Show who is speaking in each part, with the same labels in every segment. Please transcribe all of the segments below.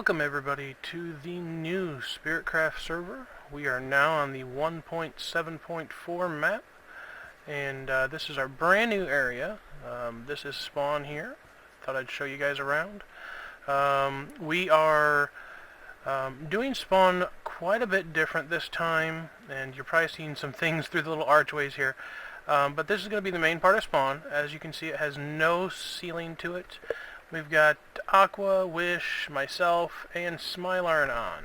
Speaker 1: Welcome everybody to the new Spiritcraft server. We are now on the 1.7.4 map, and this is our brand new area. This is spawn here. Thought I'd show you guys around. We are doing spawn quite a bit different this time, and you're probably seeing some things through the little archways here. But this is going to be the main part of spawn. As you can see, it has no ceiling to it. We've got Aqua, Wish, myself, and Smilarn on.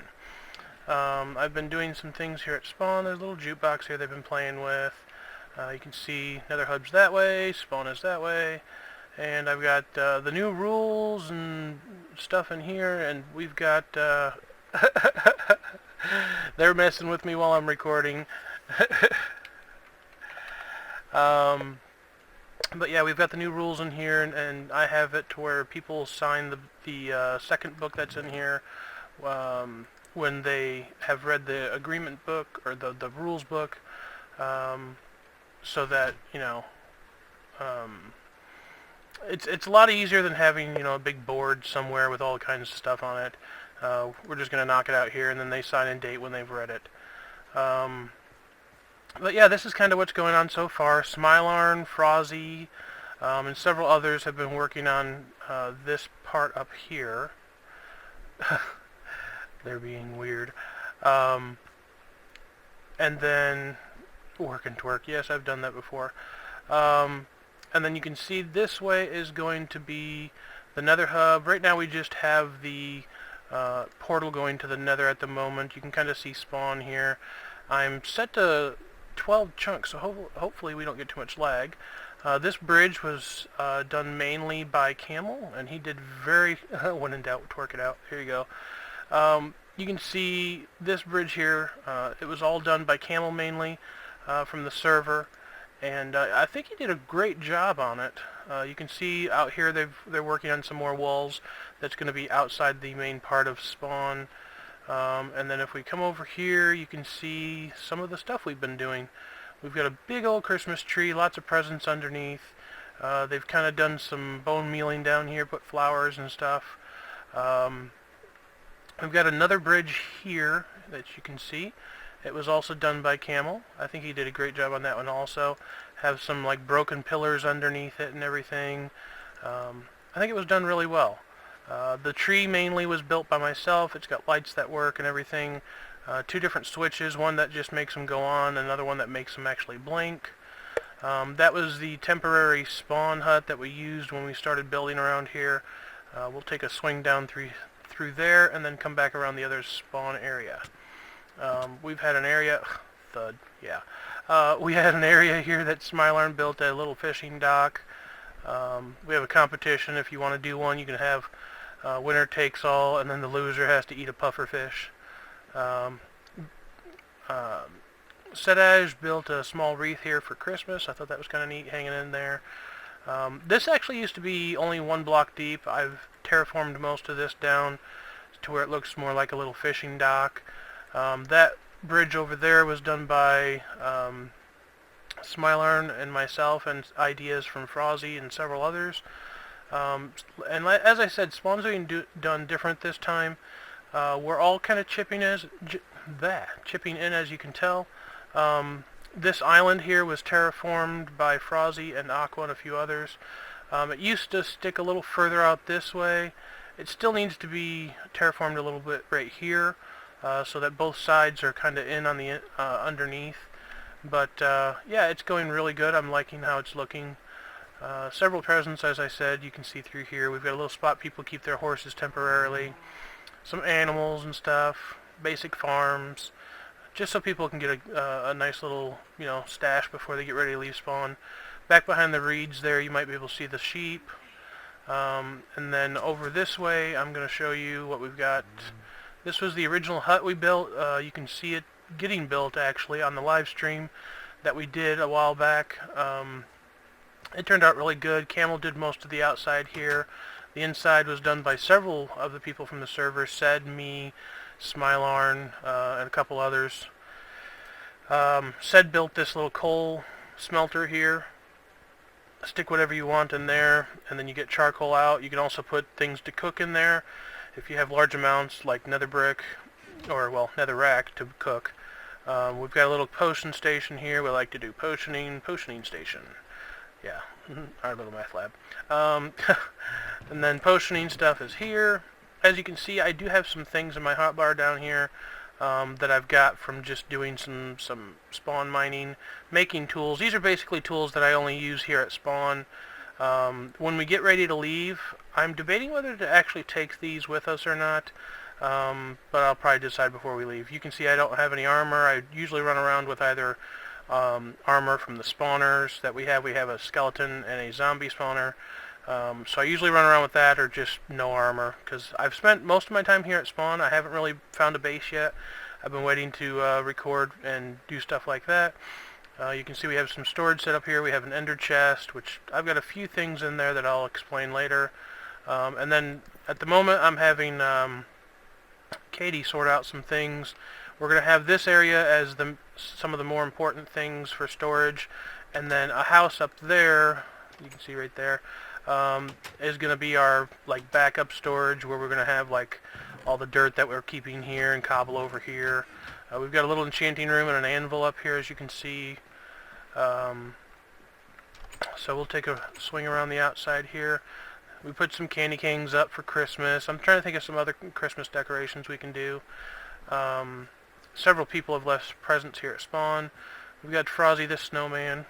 Speaker 1: I've been doing some things here at spawn. There's a little jukebox here they've been playing with. You can see Nether Hub's that way, spawn is that way, and I've got the new rules and stuff in here, and we've got they're messing with me while I'm recording. But yeah, we've got the new rules in here, and I have it to where people sign the second book that's in here when they have read the agreement book or the rules book, so that, you know, it's a lot easier than having, you know, a big board somewhere with all kinds of stuff on it. We're just going to knock it out here, and then they sign and date when they've read it. But yeah, this is kind of what's going on so far. Smilarn, Frozzy, and several others have been working on this part up here. They're being weird. And then work and twerk. Yes, I've done that before. And then you can see this way is going to be the Nether Hub. Right now we just have the portal going to the Nether at the moment. You can kind of see spawn here. I'm set to 12 chunks, so hopefully we don't get too much lag. This bridge was done mainly by Camel, and he did very when in doubt, twerk it out. Here you go. You can see this bridge here. It was all done by Camel mainly from the server, and I think he did a great job on it. You can see out here they're working on some more walls that's going to be outside the main part of spawn. And then if we come over here, you can see some of the stuff we've been doing. We've got a big old Christmas tree, lots of presents underneath. They've kind of done some bone mealing down here, put flowers and stuff. We've got another bridge here that you can see. It was also done by Camel. I think he did a great job on that one also. Have some like broken pillars underneath it and everything. I think it was done really well. The tree mainly was built by myself. It's got lights that work and everything. Two different switches, one that just makes them go on, another one that makes them actually blink. That was the temporary spawn hut that we used when we started building around here. We'll take a swing down through there and then come back around the other spawn area. We've had an area... thud, yeah. We had an area here that Smilarn built, a little fishing dock. We have a competition. If you want to do one, you can have winner takes all, and then the loser has to eat a puffer fish. Sedaj built a small wreath here for Christmas. I thought that was kind of neat, hanging in there. This actually used to be only one block deep. I've terraformed most of this down to where it looks more like a little fishing dock. That bridge over there was done by Smilarn and myself, and ideas from Frozzy and several others. And as I said, spawn's being done different this time. We're all kind of chipping in, as you can tell. This island here was terraformed by Frozzy and Aqua and a few others. It used to stick a little further out this way. It still needs to be terraformed a little bit right here, so that both sides are kind of in on the underneath. But yeah, it's going really good. I'm liking how it's looking. Several presents, as I said, you can see through here. We've got a little spot people keep their horses temporarily. Some animals and stuff. Basic farms. Just so people can get a nice little, you know, stash before they get ready to leave spawn. Back behind the reeds there, you might be able to see the sheep. And then over this way, I'm going to show you what we've got. This was the original hut we built. You can see it getting built actually on the live stream that we did a while back. It turned out really good. Camel did most of the outside here. The inside was done by several of the people from the server. Sed, me, Smilarn, and a couple others. Sed built this little coal smelter here. Stick whatever you want in there, and then you get charcoal out. You can also put things to cook in there. if you have large amounts like nether brick, or well, nether rack to cook. We've got a little potion station here. We like to do potioning station. Yeah, our little math lab. And then potioning stuff is here. As you can see, I do have some things in my hotbar down here that I've got from just doing some spawn mining, making tools. These are basically tools that I only use here at spawn. When we get ready to leave, I'm debating whether to actually take these with us or not, but I'll probably decide before we leave. You can see I don't have any armor. I usually run around with either armor from the spawners that we have. We have a skeleton and a zombie spawner. So I usually run around with that or just no armor, because I've spent most of my time here at spawn. I haven't really found a base yet. I've been waiting to record and do stuff like that. You can see we have some storage set up here. We have an ender chest, which I've got a few things in there that I'll explain later. And then at the moment I'm having Katie sort out some things. We're going to have this area as some of the more important things for storage, and then a house up there, you can see right there, is going to be our like backup storage, where we're going to have like all the dirt that we're keeping here and cobble over here. We've got a little enchanting room and an anvil up here, as you can see. So we'll take a swing around the outside here. We put some candy canes up for Christmas. I'm trying to think of some other Christmas decorations we can do. Several people have left presents here at spawn. We've got Frozzy the snowman.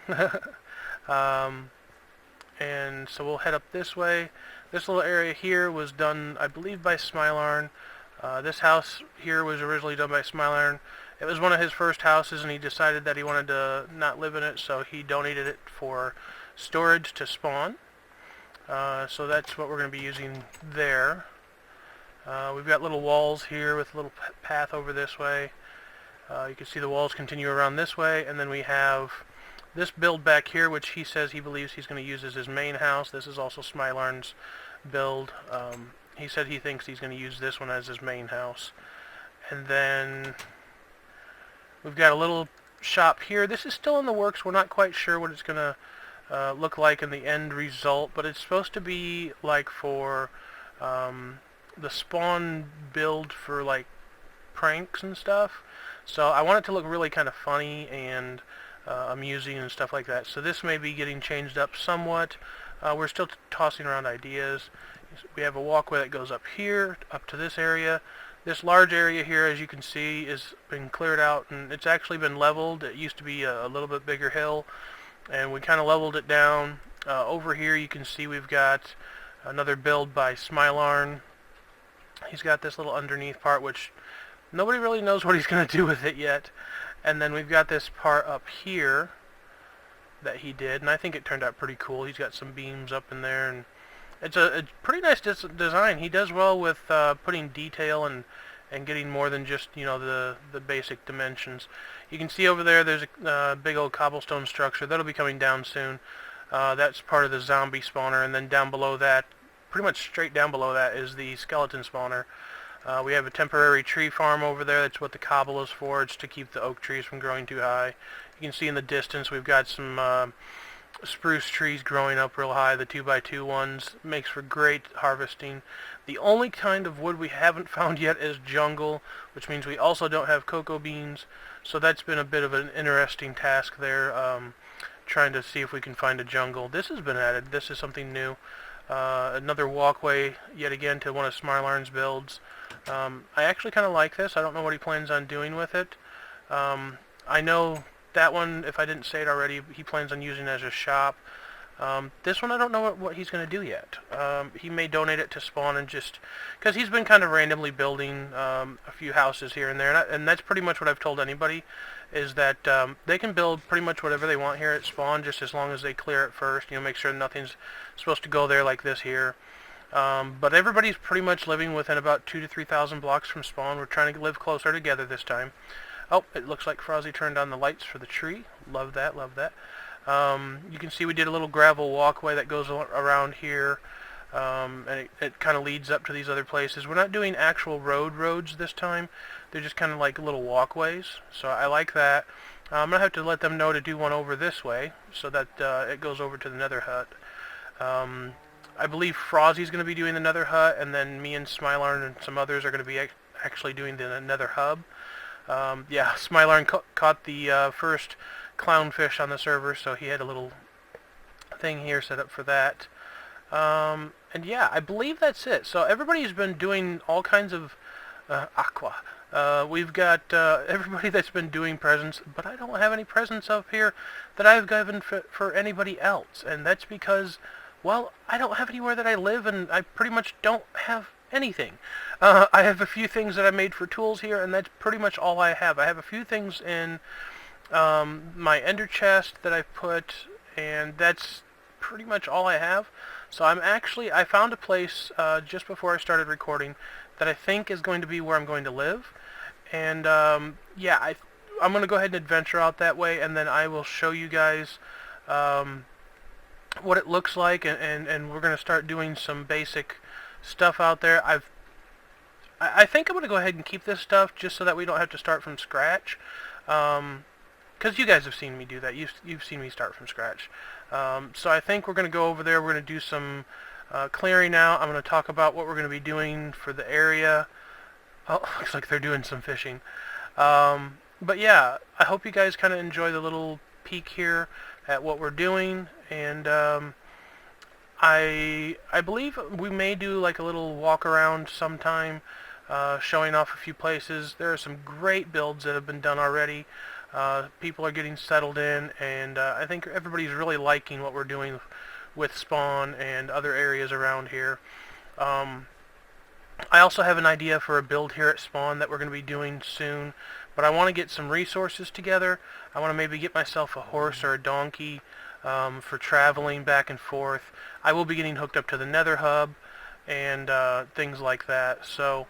Speaker 1: And so we'll head up this way. This little area here was done, I believe, by Smilarn. This house here was originally done by Smilarn. It was one of his first houses, and he decided that he wanted to not live in it, so he donated it for storage to spawn. So that's what we're going to be using there. We've got little walls here with a little path over this way. You can see the walls continue around this way, and then we have this build back here, which he says he believes he's going to use as his main house. This is also Smilarn's build. He said he thinks he's going to use this one as his main house. And then we've got a little shop here. This is still in the works. We're not quite sure what it's going to look like in the end result, but it's supposed to be like for the spawn build for like pranks and stuff. So I want it to look really kind of funny and amusing and stuff like that. So this may be getting changed up somewhat. We're still tossing around ideas. We have a walkway that goes up here, up to this area. This large area here, as you can see, has been cleared out, and it's actually been leveled. It used to be a little bit bigger hill, and we kind of leveled it down. Over here you can see we've got another build by Smilarn. He's got this little underneath part, which nobody really knows what he's going to do with it yet. And then we've got this part up here that he did, and I think it turned out pretty cool. He's got some beams up in there, and it's a pretty nice design. He does well with putting detail and getting more than just, you know, the basic dimensions. You can see over there there's a big old cobblestone structure. That'll be coming down soon. That's part of the zombie spawner, and then down below that, pretty much straight down below that, is the skeleton spawner. We have a temporary tree farm over there. That's what the cobble is for. It's to keep the oak trees from growing too high. You can see in the distance we've got some spruce trees growing up real high. The 2x2 ones makes for great harvesting. The only kind of wood we haven't found yet is jungle, which means we also don't have cocoa beans. So that's been a bit of an interesting task there, trying to see if we can find a jungle. This has been added. This is something new. Another walkway, yet again, to one of Smilarn's builds. I actually kind of like this. I don't know what he plans on doing with it. I know that one, if I didn't say it already, he plans on using it as a shop. This one I don't know what he's going to do yet. He may donate it to spawn, and just because he's been kind of randomly building a few houses here and there, and that's pretty much what I've told anybody, is that they can build pretty much whatever they want here at spawn, just as long as they clear it first. You know, make sure nothing's supposed to go there like this here. But everybody's pretty much living within about 2,000 to 3,000 blocks from spawn. We're trying to live closer together this time. Oh, it looks like Frozzy turned on the lights for the tree. Love that, love that. You can see we did a little gravel walkway that goes around here, and it kind of leads up to these other places. We're not doing actual roads this time. They're just kind of like little walkways, so I like that. I'm going to have to let them know to do one over this way, so that it goes over to the nether hut. I believe Frozzy's going to be doing the nether hut, and then me and Smilarn and some others are going to be actually doing the nether hub. Yeah, Smilarn caught the first clownfish on the server, so he had a little thing here set up for that. And yeah, I believe that's it. So everybody's been doing all kinds of aqua. We've got everybody that's been doing presents, but I don't have any presents up here that I've given for anybody else. And that's because, well, I don't have anywhere that I live, and I pretty much don't have anything. I have a few things that I made for tools here, and that's pretty much all I have. I have a few things in my ender chest that I've put, and that's pretty much all I have. So I found a place just before I started recording that I think is going to be where I'm going to live. And yeah, I'm going to go ahead and adventure out that way, and then I will show you guys what it looks like, and we're going to start doing some basic stuff out there. I think I'm going to go ahead and keep this stuff just so that we don't have to start from scratch. Because you guys have seen me do that. You've seen me start from scratch. So I think we're going to go over there. We're going to do some clearing out. I'm going to talk about what we're going to be doing for the area. Oh, looks like they're doing some fishing. But yeah, I hope you guys kind of enjoy the little peek here at what we're doing. And I believe we may do like a little walk around sometime, showing off a few places. There are some great builds that have been done already. People are getting settled in, and I think everybody's really liking what we're doing with Spawn and other areas around here. I also have an idea for a build here at Spawn that we're going to be doing soon, but I want to get some resources together. I want to maybe get myself a horse or a donkey for traveling back and forth. I will be getting hooked up to the nether hub and things like that. So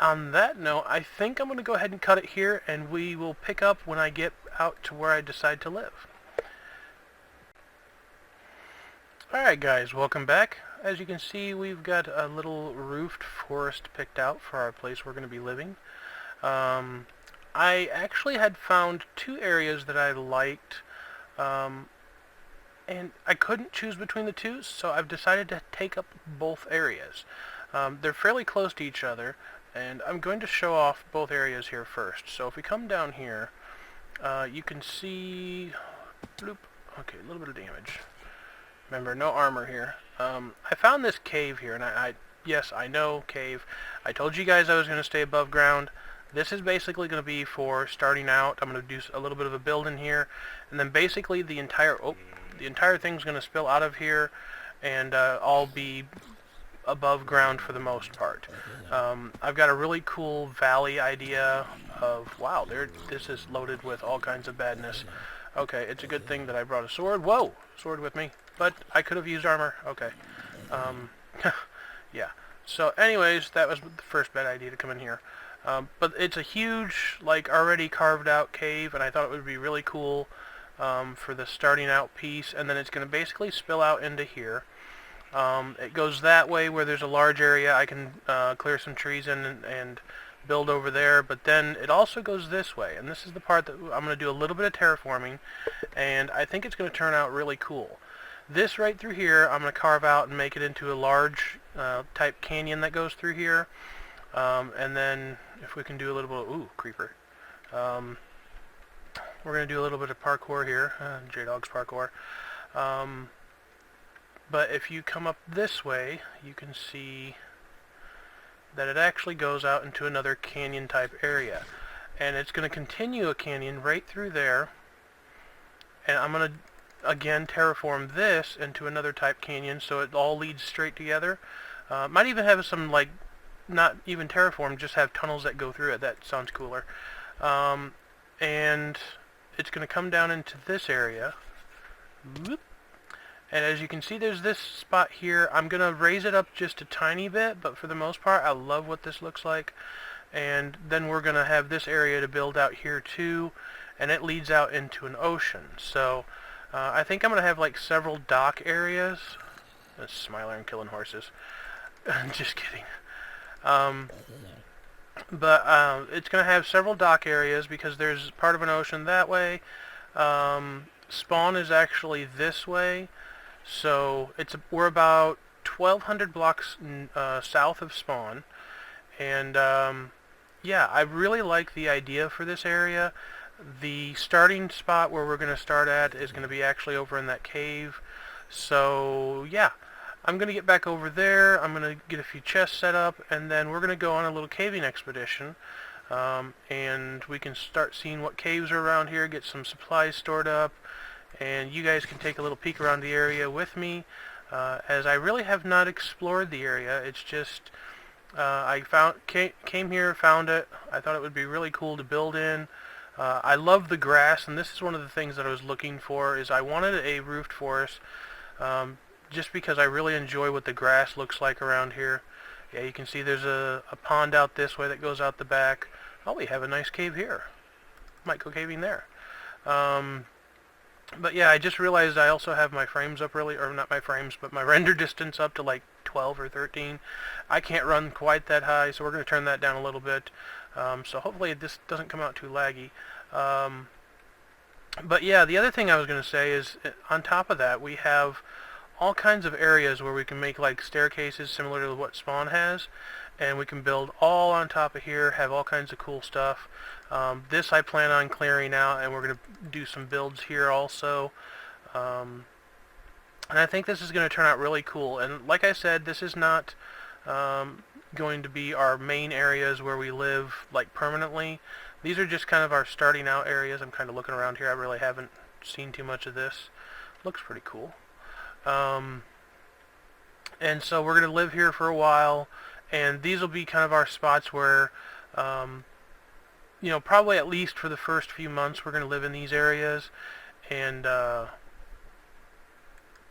Speaker 1: on that note, I think I'm going to go ahead and cut it here, and we will pick up when I get out to where I decide to live. Alright guys, welcome back. As you can see, we've got a little roofed forest picked out for our place we're going to be living. I actually had found two areas that I liked, and I couldn't choose between the two, so I've decided to take up both areas. They're fairly close to each other, and I'm going to show off both areas here first. So if we come down here, you can see, bloop, okay, a little bit of damage. Remember, no armor here. I found this cave here, and yes, I know, cave. I told you guys I was going to stay above ground. This is basically going to be for starting out. I'm going to do a little bit of a build in here, and then basically the entire thing's going to spill out of here, and all be above ground for the most part. I've got a really cool valley idea of, wow, this is loaded with all kinds of badness. Okay, it's a good thing that I brought a sword. Whoa, sword with me. But I could have used armor. Okay. Yeah. So anyways, that was the first bad idea to come in here. But it's a huge, like, already carved out cave, and I thought it would be really cool for the starting out piece. And then it's going to basically spill out into here. It goes that way where there's a large area. I can clear some trees in and build over there, but then it also goes this way, and this is the part that I'm going to do a little bit of terraforming, and I think it's going to turn out really cool. This right through here I'm going to carve out and make it into a large type canyon that goes through here, and then if we can do a little bit of, ooh, creeper. We're going to do a little bit of parkour here, J-Dog's parkour. But if you come up this way, you can see that it actually goes out into another canyon type area, and it's going to continue a canyon right through there, and I'm going to again terraform this into another type canyon so it all leads straight together. Might even have some, like, not even terraform, just have tunnels that go through it. That sounds cooler. And it's going to come down into this area. Whoop. And as you can see, there's this spot here. I'm going to raise it up just a tiny bit, but for the most part, I love what this looks like. And then we're going to have this area to build out here too, and it leads out into an ocean. So I think I'm going to have like several dock areas. That's Smiler and killing horses. Just kidding. But it's going to have several dock areas because there's part of an ocean that way. Spawn is actually this way. So we're about 1,200 blocks south of spawn, and yeah, I really like the idea for this area. The starting spot where we're going to start at is going to be actually over in that cave. So yeah, I'm going to get back over there. I'm going to get a few chests set up, and then we're going to go on a little caving expedition. And we can start seeing what caves are around here, get some supplies stored up, and you guys can take a little peek around the area with me, as I really have not explored the area. It's just I came here, found it. I thought it would be really cool to build in. I love the grass, and this is one of the things that I was looking for. Is I wanted a roofed forest, just because I really enjoy what the grass looks like around here. Yeah, you can see there's a pond out this way that goes out the back. Oh, we have a nice cave here. Might go caving there. But yeah, I just realized I also have my frames up really, or not my frames, but my render distance up to like 12 or 13. I can't run quite that high, so we're going to turn that down a little bit. So hopefully this doesn't come out too laggy. But yeah, the other thing I was going to say is, on top of that, we have all kinds of areas where we can make like staircases similar to what Spawn has, and we can build all on top of here, have all kinds of cool stuff. This I plan on clearing out, and we're going to do some builds here also. And I think this is going to turn out really cool. And like I said, this is not going to be our main areas where we live like permanently. These are just kind of our starting out areas. I'm kind of looking around here. I really haven't seen too much of this. Looks pretty cool. And so we're going to live here for a while, and these will be kind of our spots where, you know, probably at least for the first few months we're going to live in these areas, and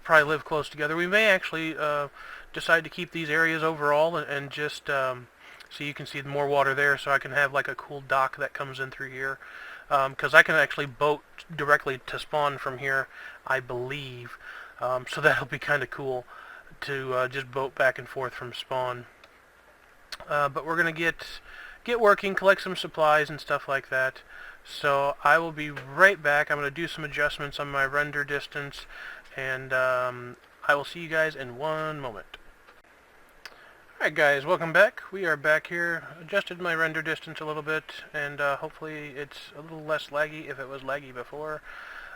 Speaker 1: probably live close together. We may actually decide to keep these areas overall, and just so you can see more water there, so I can have like a cool dock that comes in through here, because I can actually boat directly to spawn from here, I believe. So that'll be kind of cool to just boat back and forth from spawn. But we're going to get working, collect some supplies and stuff like that. So I will be right back. I'm going to do some adjustments on my render distance, and I will see you guys in one moment. Alright guys, welcome back. We are back here. Adjusted my render distance a little bit, and hopefully it's a little less laggy if it was laggy before.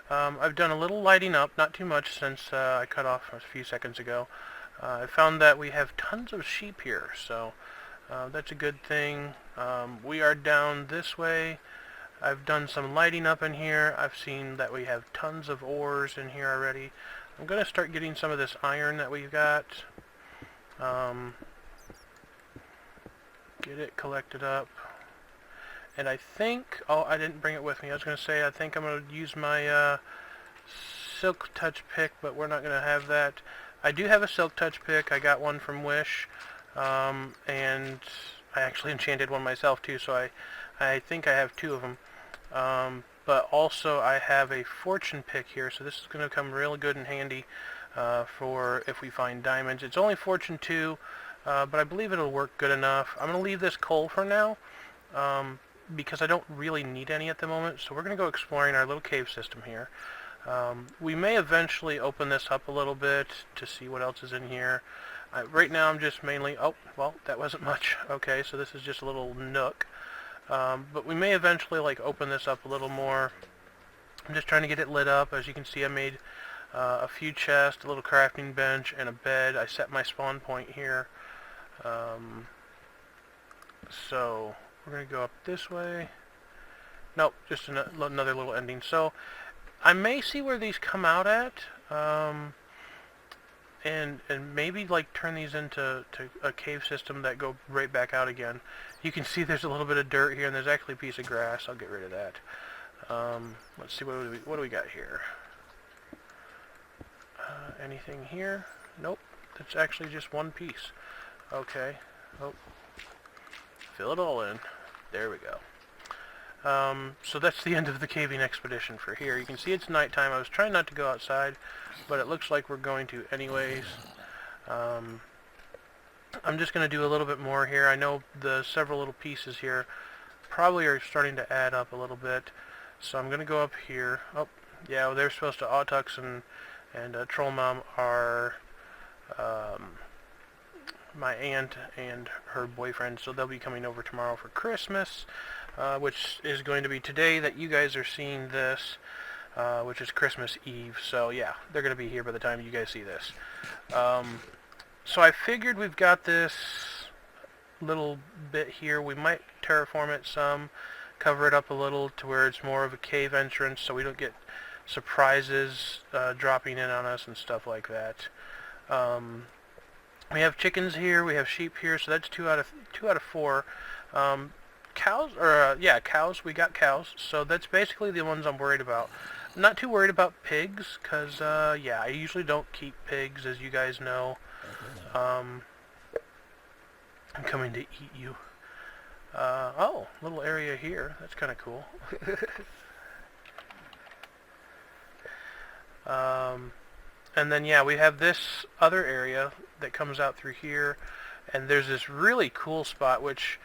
Speaker 1: I've done a little lighting up, not too much, since I cut off a few seconds ago. I found that we have tons of sheep here, so that's a good thing. We are down this way. I've done some lighting up in here. I've seen that we have tons of ores in here already. I'm going to start getting some of this iron that we've got. Get it collected up. And I think, oh, I didn't bring it with me. I was going to say, I think I'm going to use my Silk Touch pick, but we're not going to have that. I do have a Silk Touch pick. I got one from Wish, and I actually enchanted one myself too, so I think I have two of them. But also I have a Fortune pick here, so this is going to come real good and handy for if we find diamonds. It's only Fortune 2, but I believe it'll work good enough. I'm going to leave this coal for now, because I don't really need any at the moment, so we're going to go exploring our little cave system here. We may eventually open this up a little bit to see what else is in here. Right now I'm just mainly, oh, well, that wasn't much. Okay, so this is just a little nook. But we may eventually like open this up a little more. I'm just trying to get it lit up. As you can see, I made a few chests, a little crafting bench, and a bed. I set my spawn point here. So we're going to go up this way. Nope, just another little ending. So I may see where these come out at, and maybe like turn these into a cave system that go right back out again. You can see there's a little bit of dirt here, and there's actually a piece of grass. I'll get rid of that. Let's see, what do we got here? Anything here? Nope, that's actually just one piece. Okay. Oh, fill it all in. There we go. So that's the end of the caving expedition for here. You can see it's nighttime. I was trying not to go outside, but it looks like we're going to anyways. I'm just going to do a little bit more here. I know the several little pieces here probably are starting to add up a little bit, so I'm going to go up here. Oh, yeah, well, they're supposed to autox And Troll Mom are my aunt and her boyfriend, so they'll be coming over tomorrow for Christmas, which is going to be today that you guys are seeing this, which is Christmas Eve. So yeah, they're going to be here by the time you guys see this. So I figured we've got this little bit here. We might terraform it some, cover it up a little to where it's more of a cave entrance, so we don't get surprises dropping in on us and stuff like that. We have chickens here, we have sheep here, so that's two out of 4. Cows, or yeah, cows. We got cows, so that's basically the ones I'm worried about. I'm not too worried about pigs, cause yeah, I usually don't keep pigs, as you guys know. I'm coming to eat you. Oh, little area here. That's kind of cool. And then yeah, we have this other area that comes out through here, and there's this really cool spot which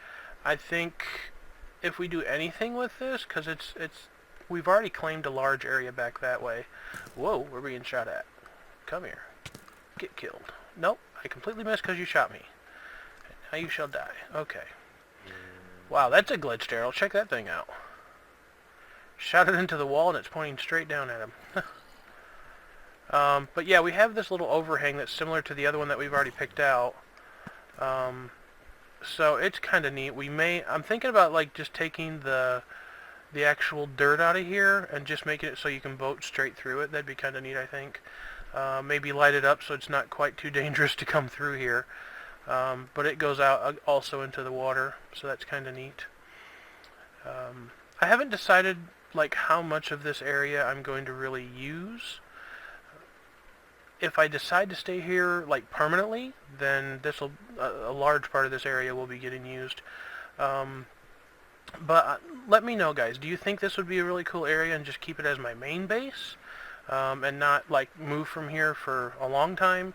Speaker 1: I think if we do anything with this, because we've already claimed a large area back that way. Whoa, we're being shot at. Come here. Get killed. Nope, I completely missed because you shot me. Now you shall die. Okay. Wow, that's a glitched arrow. Check that thing out. Shot it into the wall and it's pointing straight down at him. But yeah, we have this little overhang that's similar to the other one that we've already picked out. So it's kind of neat. I'm thinking about like just taking the actual dirt out of here and just making it so you can boat straight through it. That'd be kind of neat, I think. Maybe light it up so it's not quite too dangerous to come through here. But it goes out also into the water, so that's kind of neat. I haven't decided like how much of this area I'm going to really use. If I decide to stay here like permanently, then a large part of this area will be getting used. But let me know, guys. Do you think this would be a really cool area and just keep it as my main base, and not like move from here for a long time?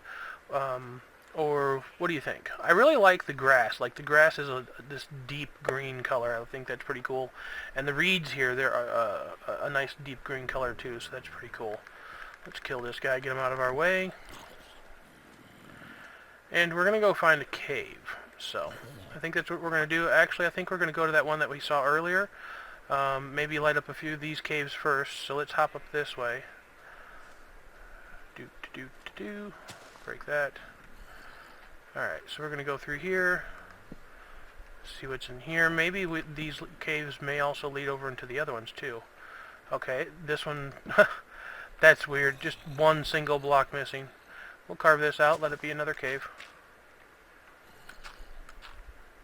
Speaker 1: Or what do you think? I really like the grass. Like the grass is this deep green color. I think that's pretty cool. And the reeds here, they're a nice deep green color too, so that's pretty cool. Let's kill this guy, get him out of our way. And we're going to go find a cave. So, I think that's what we're going to do. Actually, I think we're going to go to that one that we saw earlier. Maybe light up a few of these caves first. So let's hop up this way. Break that. Alright, so we're going to go through here. See what's in here. Maybe these caves may also lead over into the other ones too. Okay, this one... That's weird. Just one single block missing. We'll carve this out. Let it be another cave.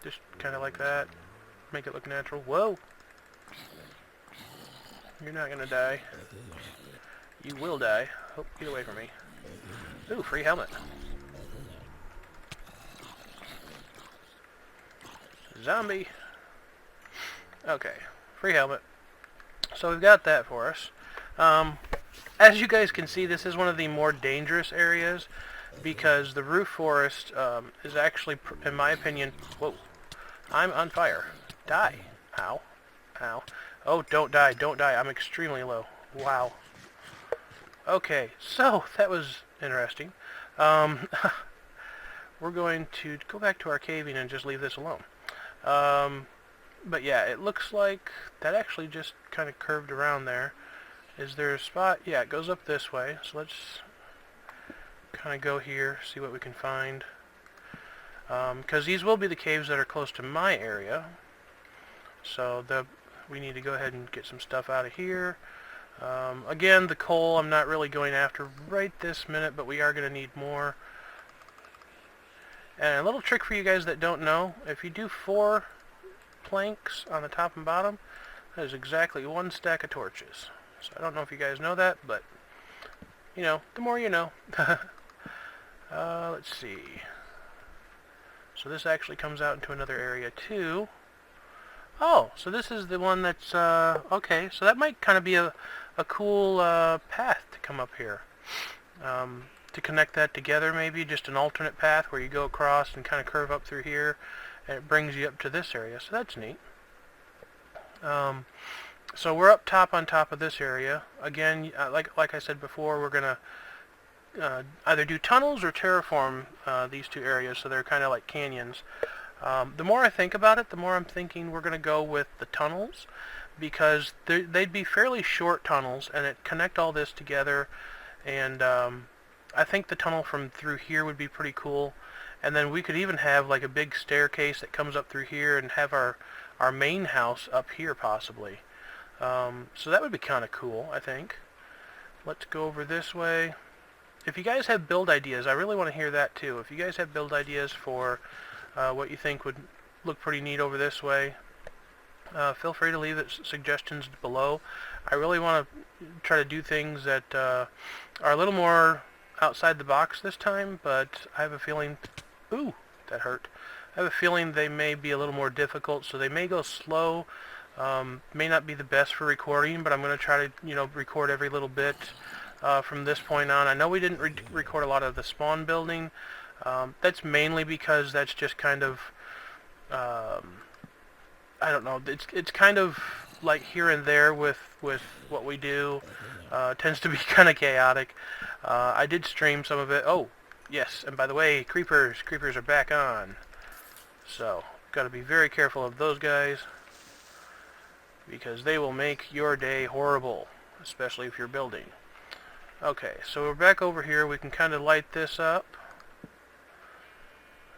Speaker 1: Just kind of like that. Make it look natural. Whoa! You're not gonna die. You will die. Oh, get away from me. Ooh, free helmet. Zombie! Okay, free helmet. So we've got that for us. As you guys can see, this is one of the more dangerous areas because the roof forest is actually, in my opinion... Whoa. I'm on fire. Die. Ow. Ow. Oh, don't die. Don't die. I'm extremely low. Wow. Okay, so that was interesting. We're going to go back to our caving and just leave this alone. But yeah, it looks like that actually just kind of curved around there. Is there a spot? Yeah, it goes up this way. So let's kind of go here, see what we can find. Because these will be the caves that are close to my area. So we need to go ahead and get some stuff out of here. Again, the coal I'm not really going after right this minute, but we are going to need more. And a little trick for you guys that don't know, if you do 4 planks on the top and bottom, that is exactly 1 stack of torches. So I don't know if you guys know that, but, you know, the more you know. Let's see. So this actually comes out into another area too. Oh, so this is the one that's, okay, so that might kind of be a cool path to come up here. To connect that together, maybe just an alternate path where you go across and kind of curve up through here, and it brings you up to this area, so that's neat. So we're up top on top of this area. Again, like I said before, we're going to either do tunnels or terraform these two areas, so they're kind of like canyons. The more I think about it, the more I'm thinking we're going to go with the tunnels, because they'd be fairly short tunnels, and it connect all this together. And I think the tunnel from through here would be pretty cool. And then we could even have like a big staircase that comes up through here and have our main house up here possibly. So that would be kind of cool, I think. Let's go over this way. If you guys have build ideas, I really want to hear that too. If you guys have build ideas for what you think would look pretty neat over this way, feel free to leave suggestions below. I really want to try to do things that are a little more outside the box this time, but I have a feeling... Ooh, that hurt. I have a feeling they may be a little more difficult, so they may go slow. May not be the best for recording, but I'm going to try to, record every little bit from this point on. I know we didn't record a lot of the spawn building. That's mainly because that's just kind of, I don't know, it's kind of like here and there with what we do. It tends to be kind of chaotic. I did stream some of it. Oh, yes, and by the way, creepers are back on. So, got to be very careful of those guys, because they will make your day horrible, especially if you're building. Okay, so we're back over here. We can kind of light this up.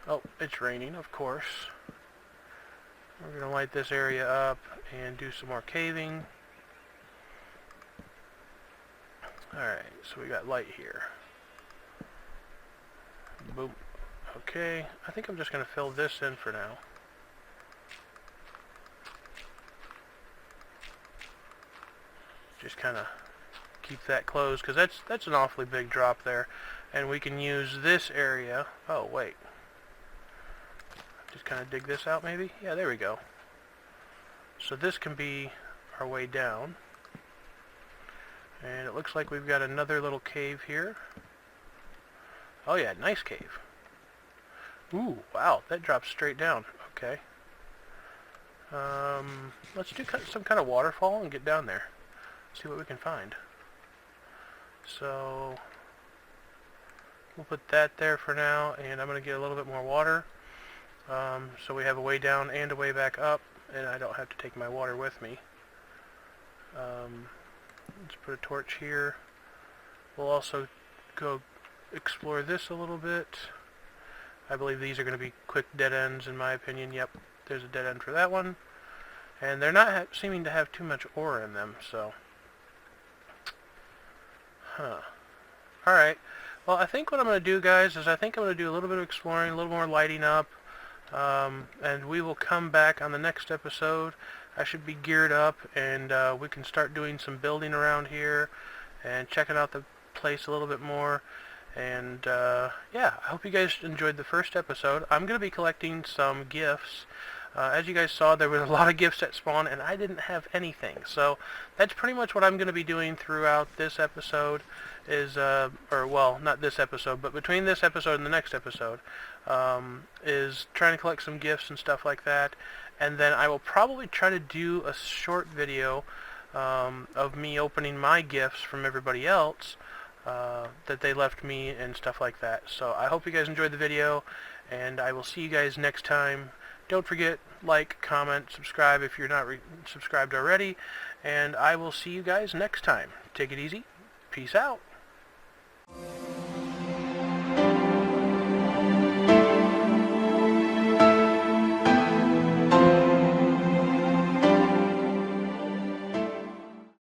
Speaker 1: Oh, it's raining, of course. We're going to light this area up and do some more caving. Alright, so we got light here. Boom. Okay, I think I'm just going to fill this in for now. Just kind of keep that closed, because that's an awfully big drop there. And we can use this area. Oh, wait. Just kind of dig this out, maybe? Yeah, there we go. So this can be our way down. And it looks like we've got another little cave here. Oh yeah, nice cave. Ooh, wow, that drops straight down. Okay. Let's do some kind of waterfall and get down there. See what we can find. So we'll put that there for now, and I'm going to get a little bit more water. So we have a way down and a way back up, and I don't have to take my water with me. Let's put a torch here. We'll also go explore this a little bit. I believe these are going to be quick dead ends in my opinion. Yep, there's a dead end for that one. And they're not seeming to have too much ore in them, so... Alright, well I think what I'm going to do, guys, is I think I'm going to do a little bit of exploring, a little more lighting up, and we will come back on the next episode. I should be geared up, and we can start doing some building around here and checking out the place a little bit more. And yeah, I hope you guys enjoyed the first episode. I'm going to be collecting some gifts. As you guys saw, there was a lot of gifts at spawn, and I didn't have anything. So that's pretty much what I'm going to be doing throughout this episode. Well, not this episode, but between this episode and the next episode, is trying to collect some gifts and stuff like that. And then I will probably try to do a short video of me opening my gifts from everybody else that they left me and stuff like that. So I hope you guys enjoyed the video, and I will see you guys next time. Don't forget, like, comment, subscribe if you're not subscribed already, and I will see you guys next time. Take it easy. Peace out.